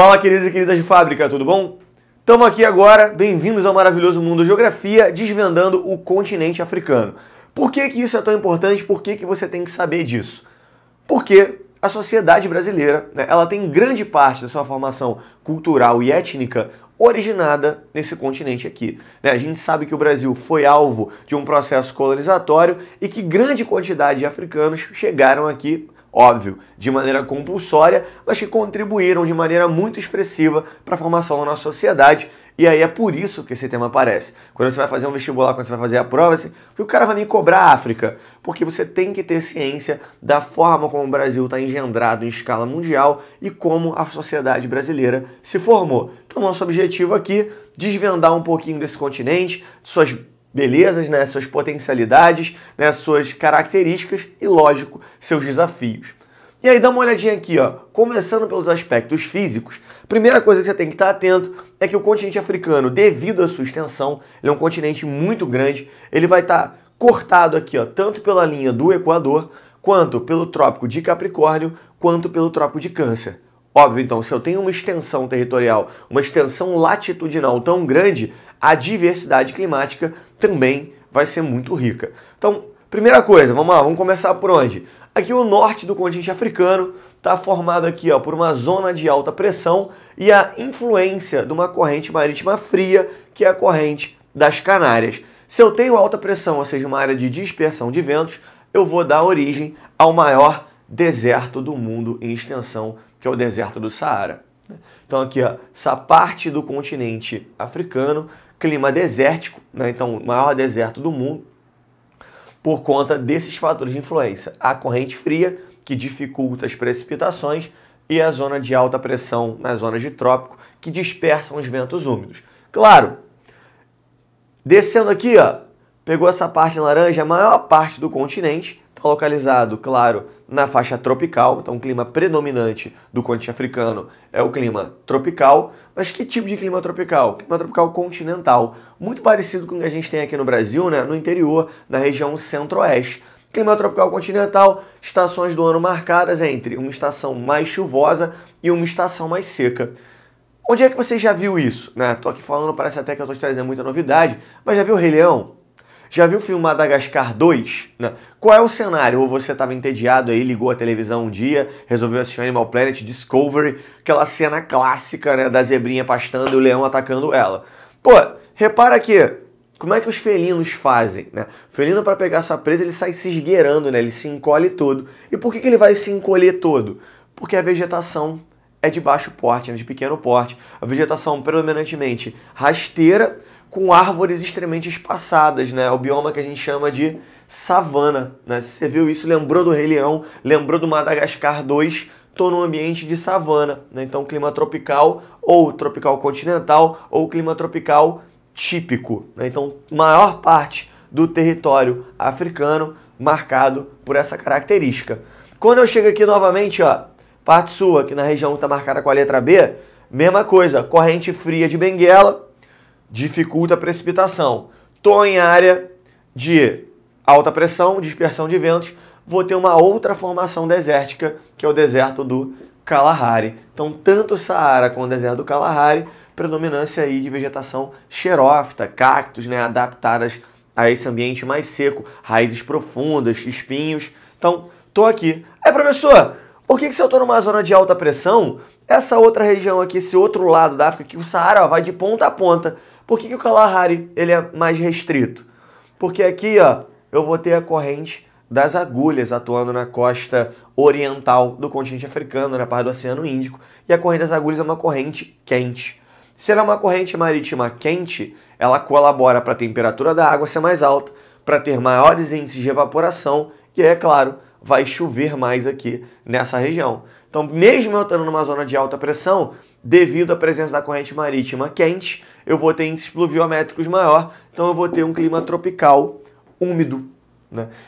Fala, queridos e queridas de fábrica, tudo bom? Estamos aqui agora, bem-vindos ao maravilhoso mundo Geografia, desvendando o continente africano. Por que isso é tão importante? Por que você tem que saber disso? Porque a sociedade brasileira, ela tem grande parte da sua formação cultural e étnica originada nesse continente aqui. A gente sabe que o Brasil foi alvo de um processo colonizatório e que grande quantidade de africanos chegaram aqui, óbvio, de maneira compulsória, mas que contribuíram de maneira muito expressiva para a formação da nossa sociedade. E aí é por isso que esse tema aparece. Quando você vai fazer um vestibular, quando você vai fazer a prova, assim, porque o cara vai me cobrar a África, porque você tem que ter ciência da forma como o Brasil está engendrado em escala mundial e como a sociedade brasileira se formou. Então, nosso objetivo aqui é desvendar um pouquinho desse continente, de suas belezas, suas potencialidades, suas características e, lógico, seus desafios. E aí dá uma olhadinha aqui, ó, começando pelos aspectos físicos. Primeira coisa que você tem que estar atento é que o continente africano, devido à sua extensão, ele é um continente muito grande, ele vai estar cortado aqui, ó, tanto pela linha do Equador, quanto pelo Trópico de Capricórnio, quanto pelo Trópico de Câncer. Óbvio, então, se eu tenho uma extensão territorial, uma extensão latitudinal tão grande, a diversidade climática também vai ser muito rica. Então, primeira coisa, vamos lá, vamos começar por onde? Aqui o norte do continente africano está formado aqui, ó, por uma zona de alta pressão e a influência de uma corrente marítima fria, que é a corrente das Canárias. Se eu tenho alta pressão, ou seja, uma área de dispersão de ventos, eu vou dar origem ao maior deserto do mundo em extensão, que é o deserto do Saara. Então aqui, ó, essa parte do continente africano, clima desértico, então o maior deserto do mundo, por conta desses fatores de influência. A corrente fria, que dificulta as precipitações, e a zona de alta pressão nas zonas de trópico, que dispersam os ventos úmidos. Claro, descendo aqui, ó, pegou essa parte laranja, a maior parte do continente está localizado, claro, na faixa tropical. Então o clima predominante do continente africano é o clima tropical. Mas que tipo de clima tropical? Clima tropical continental, muito parecido com o que a gente tem aqui no Brasil, no interior, na região centro-oeste. Clima tropical continental, estações do ano marcadas entre uma estação mais chuvosa e uma estação mais seca. Onde é que você já viu isso? Tô aqui falando, parece até que eu estou trazendo muita novidade, mas já viu o Rei Leão? Já viu o filme Madagascar 2? Qual é o cenário? Ou você estava entediado aí, ligou a televisão um dia, resolveu assistir Animal Planet, Discovery, aquela cena clássica, da zebrinha pastando e o leão atacando ela. Pô, repara aqui, como é que os felinos fazem? O felino, para pegar sua presa, ele sai se esgueirando, ele se encolhe todo. E por que ele vai se encolher todo? Porque a vegetação é de baixo porte, de pequeno porte. A vegetação predominantemente rasteira, com árvores extremamente espaçadas, o bioma que a gente chama de savana. Se você viu isso, lembrou do Rei Leão, lembrou do Madagascar 2, estou num ambiente de savana. Então clima tropical, ou tropical continental, ou clima tropical típico. Então maior parte do território africano marcado por essa característica. Quando eu chego aqui novamente, ó, parte sul, aqui na região que está marcada com a letra B, mesma coisa, corrente fria de Benguela, dificulta a precipitação. Estou em área de alta pressão, dispersão de ventos, vou ter uma outra formação desértica, que é o deserto do Kalahari. Então, tanto o Saara como o deserto do Kalahari, predominância aí de vegetação xerófita, cactos, adaptadas a esse ambiente mais seco, raízes profundas, espinhos. Então, estou aqui. Aí, professor, por que se eu estou numa zona de alta pressão, essa outra região aqui, esse outro lado da África, que o Saara vai de ponta a ponta, por que o Kalahari ele é mais restrito? Porque aqui, ó, eu vou ter a corrente das agulhas atuando na costa oriental do continente africano, na parte do Oceano Índico, e a corrente das agulhas é uma corrente quente. Se ela é uma corrente marítima quente, ela colabora para a temperatura da água ser mais alta, para ter maiores índices de evaporação, e aí, é claro, vai chover mais aqui nessa região. Então, mesmo eu estando numa zona de alta pressão, devido à presença da corrente marítima quente, eu vou ter índices pluviométricos maior, então eu vou ter um clima tropical úmido.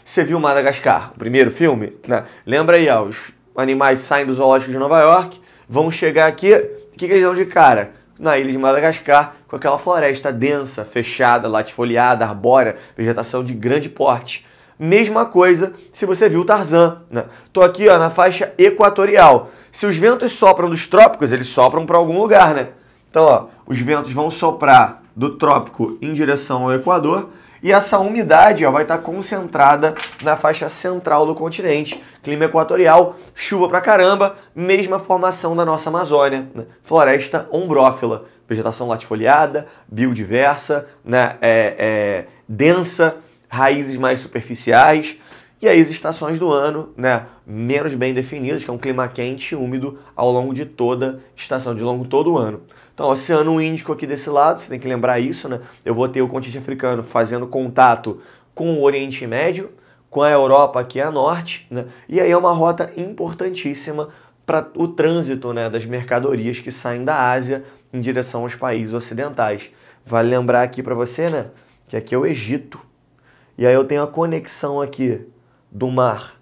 Você viu Madagascar, o primeiro filme? Lembra aí, ó, os animais saem do zoológico de Nova York, vão chegar aqui, o que eles dão de cara? Na ilha de Madagascar, com aquela floresta densa, fechada, latifoliada, arbórea, vegetação de grande porte. Mesma coisa se você viu o Tarzan, né? Tô aqui, ó, na faixa equatorial. Se os ventos sopram dos trópicos, eles sopram para algum lugar, né? Então, ó, os ventos vão soprar do trópico em direção ao Equador e essa umidade, ó, vai estar concentrada na faixa central do continente. Clima equatorial, chuva pra caramba, mesma formação da nossa Amazônia, né? Floresta ombrófila, vegetação latifoliada, biodiversa, né? Densa, raízes mais superficiais. E aí as estações do ano, né, menos bem definidas, que é um clima quente e úmido ao longo de toda estação, de longo todo o ano. Então, Oceano Índico aqui desse lado, você tem que lembrar isso, né? Eu vou ter o continente africano fazendo contato com o Oriente Médio, com a Europa aqui a norte, né? E aí é uma rota importantíssima para o trânsito, né, das mercadorias que saem da Ásia em direção aos países ocidentais. Vale lembrar aqui para você, né, que aqui é o Egito. E aí eu tenho a conexão aqui do mar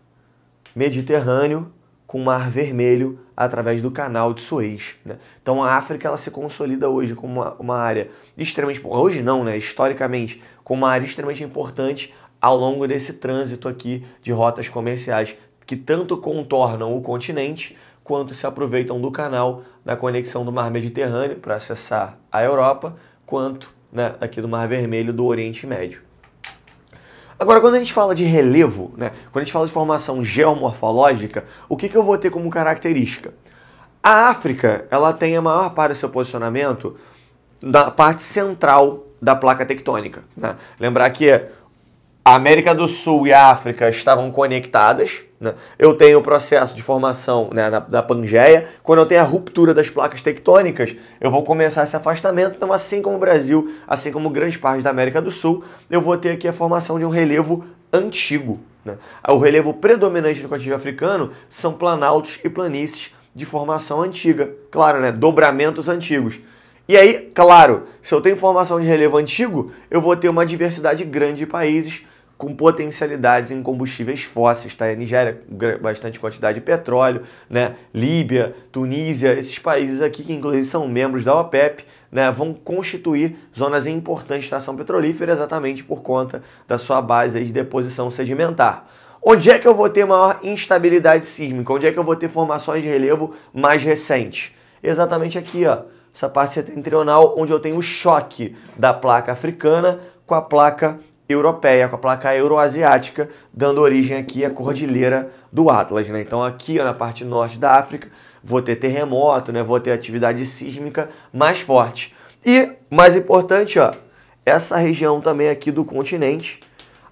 Mediterrâneo com o mar Vermelho através do canal de Suez, né? Então a África ela se consolida hoje como uma área extremamente, hoje não, né, historicamente, como uma área extremamente importante ao longo desse trânsito aqui de rotas comerciais que tanto contornam o continente quanto se aproveitam do canal na conexão do mar Mediterrâneo para acessar a Europa, quanto, né, aqui do mar Vermelho do Oriente Médio. Agora, quando a gente fala de relevo, né, quando a gente fala de formação geomorfológica, o que eu vou ter como característica? A África, ela tem a maior parte do seu posicionamento na parte central da placa tectônica, né? Lembrar que a América do Sul e a África estavam conectadas, né? Eu tenho o processo de formação, né, da Pangeia. Quando eu tenho a ruptura das placas tectônicas, eu vou começar esse afastamento. Então, assim como o Brasil, assim como grande parte da América do Sul, eu vou ter aqui a formação de um relevo antigo, né? O relevo predominante do continente africano são planaltos e planícies de formação antiga. Claro, né? Dobramentos antigos. E aí, claro, se eu tenho formação de relevo antigo, eu vou ter uma diversidade grande de países com potencialidades em combustíveis fósseis, tá? A Nigéria, bastante quantidade de petróleo, né? Líbia, Tunísia, esses países aqui, que inclusive são membros da OPEP, né, vão constituir zonas importantes de extração petrolífera exatamente por conta da sua base aí de deposição sedimentar. Onde é que eu vou ter maior instabilidade sísmica? Onde é que eu vou ter formações de relevo mais recentes? Exatamente aqui, ó, essa parte setentrional, onde eu tenho o choque da placa africana com a placa europeia, com a placa euroasiática, dando origem aqui à Cordilheira do Atlas, né? Então aqui, ó, na parte norte da África, vou ter terremoto, né? Vou ter atividade sísmica mais forte. E, mais importante, ó, essa região também aqui do continente,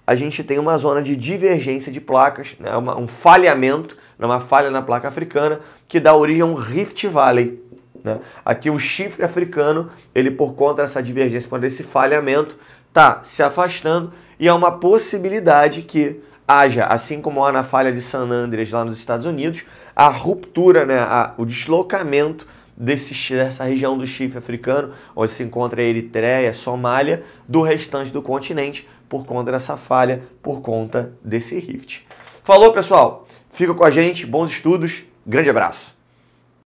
a gente tem uma zona de divergência de placas, né? Um falhamento, uma falha na placa africana, que dá origem a um Rift Valley, né? Aqui o chifre africano, ele por conta dessa divergência, por desse falhamento, está se afastando e há uma possibilidade que haja, assim como há na falha de San Andreas lá nos Estados Unidos, a ruptura, né, o deslocamento dessa região do chifre africano, onde se encontra a Eritreia, Somália, do restante do continente, por conta dessa falha, por conta desse rift. Falou, pessoal? Fica com a gente, bons estudos, grande abraço!